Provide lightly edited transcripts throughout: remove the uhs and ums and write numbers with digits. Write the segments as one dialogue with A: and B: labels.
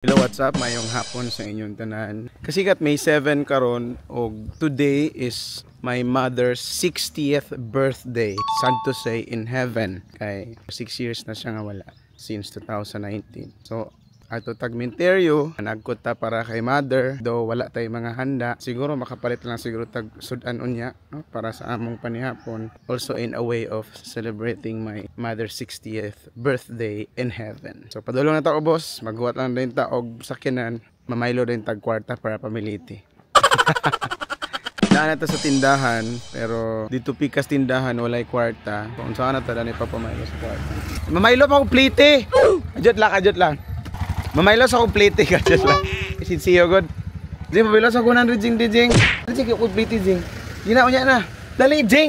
A: Hello, what's up? Mayong hapon sa inyong tanan. Kasikat May 7 karon og today is my mother's 60th birthday. Sad to say in heaven. Kay 6 years na siya nga wala since 2019. So ato tagmenteryo nagkot ta para kay mother, though wala tay mga handa, siguro makapalit lang siguro tag sudan unya, no? Para sa among panihapon, also in a way of celebrating my mother's 60th birthday in heaven. So padulong na ta o boss, maghuwat lang din ta og sakinan, mamaylo din tag kwarta para pamiliti. Daan na ta sa tindahan, pero dito pikas tindahan walay kwarta. Kung saan na ta dani pa pamaylo sa kwarta. Mamaylo pa ko plite. Ajot lang. Mamaylo sa complete ka just lang. Sinsiyo god. Jing mamaylo sa 100 jing. Jing ko complete jing. Gina unya na. Dali jing.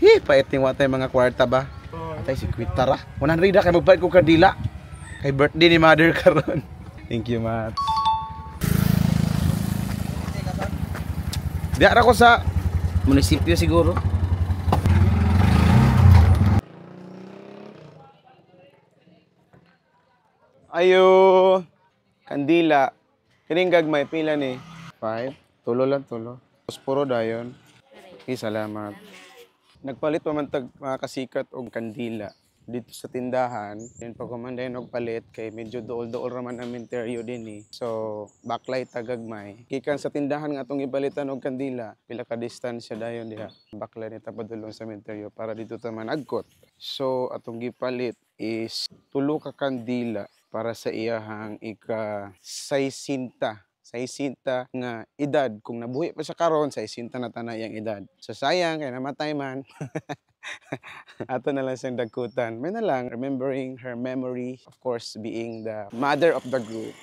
A: Hi, paiting watay mga kwarta ba? Atay si Kwitara. 100 kay magbayad ko kadila. Kay birthday ni mother karon. Thank you, Matt. Diara ko sa munisipyo siguro. Ayo, kandila. Kining gagmay pila ni? 5. Tulo lang tulo. Posporo dayon. Okay, salamat. Nagpalit pa man tag mga kasikat og kandila dito sa tindahan. Then pag kumandayon og palit kay medyo dool-dool raman ang interior din eh. So, backlight tagagmay. Gikan sa tindahan nga atong ipalitan og kandila, pila ka distansya dayon diha. Backlight ni padulong sa interior para dito ta man agkot. So, atong gipalit is tulo ka kandila para sa iyahang ika-60 nga edad. Kung nabuhi pa siya karon, 60 na tanay ang edad. So sayang, kaya namatay man. Ato na lang siyang dagkutan. May na lang, remembering her memory, of course, being the mother of the group.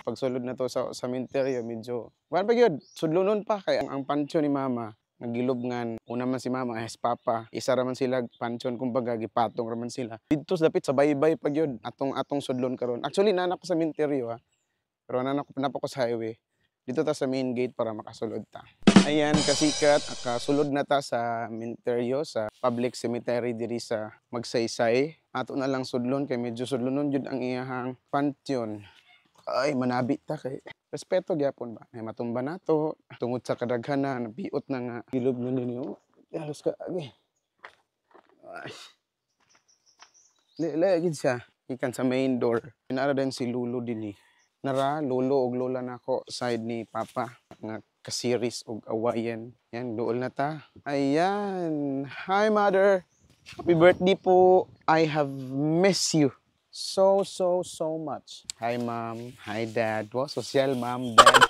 A: Pagsulod na to sa cemetery, medyo, wala pa yun, sudlunon pa, kaya ang pansyon ni mama, nagilubngan, una man si mama, es papa, isa raman sila pansyon, kumbaga gipatong raman sila. Dito sa dapit sa baybay pag yun, atong sudlon karon. Actually nanak ko sa cemetery ha, pero nanak ko sa highway. Dito ta sa main gate para makasulod ta. Ayan, kasikat, kasulod na ta sa cemetery, sa public cemetery diri sa Magsaysay. Ato na lang sudlon kay medyo sudlonon jud ang iyahang pansyon. Ay, manabi ta kay respeto gyapon ba? Ay matumba nato tungod sa kadaghanan, biot na nga gilob na ninyo. Halos ka agi. Ay. Gid siya ikan sa main door. Inara din si Lulu dinhi. Nara lolo og lola nako side ni papa nga ka-series og awayan. Yan duol na ta. Ayan. Hi mother. Happy birthday po. I have missed you so much. Hi mom, hi dad. Wow, social mom, dad.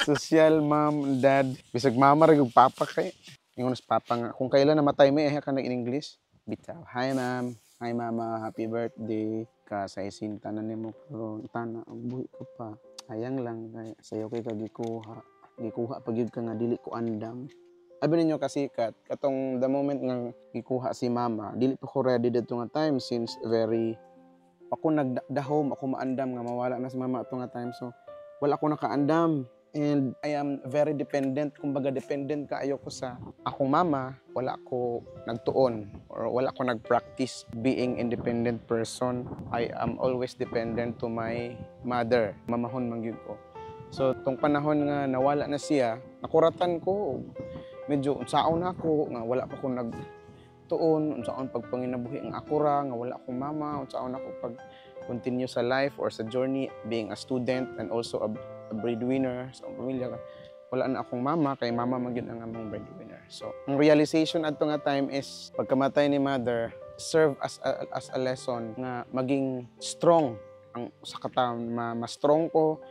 A: Social mom, dad. Bisag mama rin yung papa kay. Yung papa nga. Kung kailan namatay mo, ka na in English. Bitaw. Hi ma'am. Hi mama. Happy birthday. Kasaysinta na nimo pero tana ang buhi ko pa. Hayang lang kay sayo kay kagikuha. Gikuha pag yun ka nga dili ko andam. Abi ninyo kasikat, katong the moment nga gikuha si mama, dili pa ko ready dito nga time since very ako nagdahom, ako maandam nga mawala na si mama ato nga time. So wala ko nakaandam and I am very dependent, kumbaga dependent kaayo ko sa akong mama. Wala ko nagtuon or wala ko nagpractice being independent person. I am always dependent to my mother. Mamahon man gyud ko. So tong panahon nga nawala na siya, nakuratan ko. Medyo unsaon ako nga wala pa ko nagtuon, unsaon pagpanginabuhi ang akura nga wala akong mama, unsaon ako pag continue sa life or sa journey being a student and also a breadwinner sa pamilya. Wala na akong mama kay mama man gyud ang among breadwinner. So ang realization adto nga time is pagkamatay ni mother serve as a lesson nga maging strong ang sa kataon, ma-strong ko,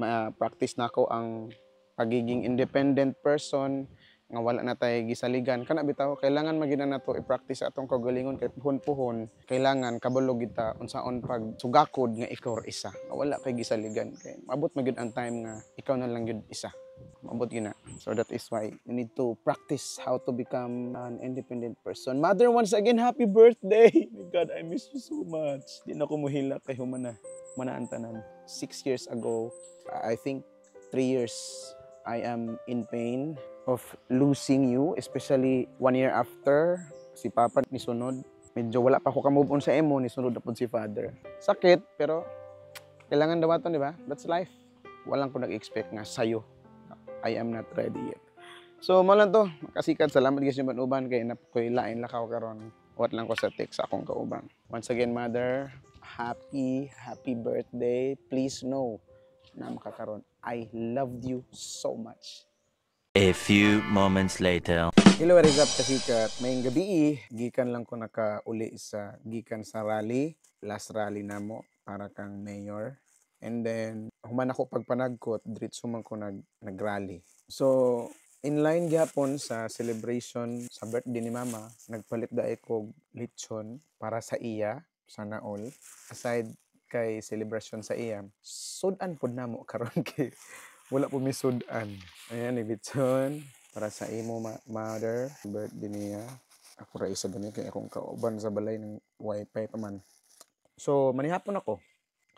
A: ma-practice na ako ang pagiging independent person nga wala na tayo gisaligan. Kana bitaw kailangan magina nato i-practice atong kagalingon kay puhon-puhon. Kailangan kabalo kita unsaon pag sugakod nga ikaw isa. Nga wala kay gisaligan kay maabot magyud ang time nga ikaw na lang gyud isa. Maabot gina. So that is why you need to practice how to become an independent person. Mother, once again, happy birthday. My God, I miss you so much. Di na ko muhila kay humana. Manaan tanan. 6 years ago, I think 3 years, I am in pain of losing you, especially 1 year after si Papa ni sunod. medyo wala pa ako ka-move on sa emo, ni sunod na po si father. Sakit, pero kailangan daw ito, di ba? That's life. Walang ko nag-expect nga sa'yo. I am not ready yet. So, mo lang to. Makasikat. Salamat guys yung manuban. Kaya napoy lain lakaw karon. What lang ko sa text akong kauban. Once again, mother, happy birthday. Please know na makakaroon. I loved you so much.
B: A few moments later.
A: Hello, what is up kasikat? Mayong gabi, gikan lang ko nakauli gikan sa rally. Last rally na mo para kang mayor. And then, human ako pagpanagkot, diretso man ko nag-rally. So, in line gyapon sa celebration sa birthday ni mama, nagpalit daay kog lechon para sa iya, sana all. Aside kay celebration sa iya, sudan pod namo karon kay wala po may sudan. Ayan, ni lechon para sa imo mother, birthday niya. Ako ra isa gani kay akong kauban sa balay ng wifi pa man. So, manihapon ako.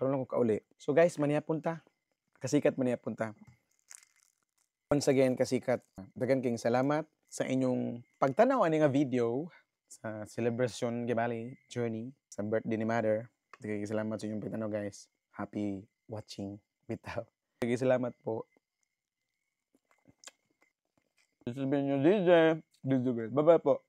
A: Karon lang ko kauli. So guys, manihapon ta. Kasikat manihapon ta. Once again, kasikat, dagan king salamat sa inyong pagtanaw ani nga video sa celebration gibali journey sa birthday ni mother. Dagan salamat sa inyong pagtanaw guys. Happy watching bitaw. Dagan salamat po. This has been your DJ. Bye bye po.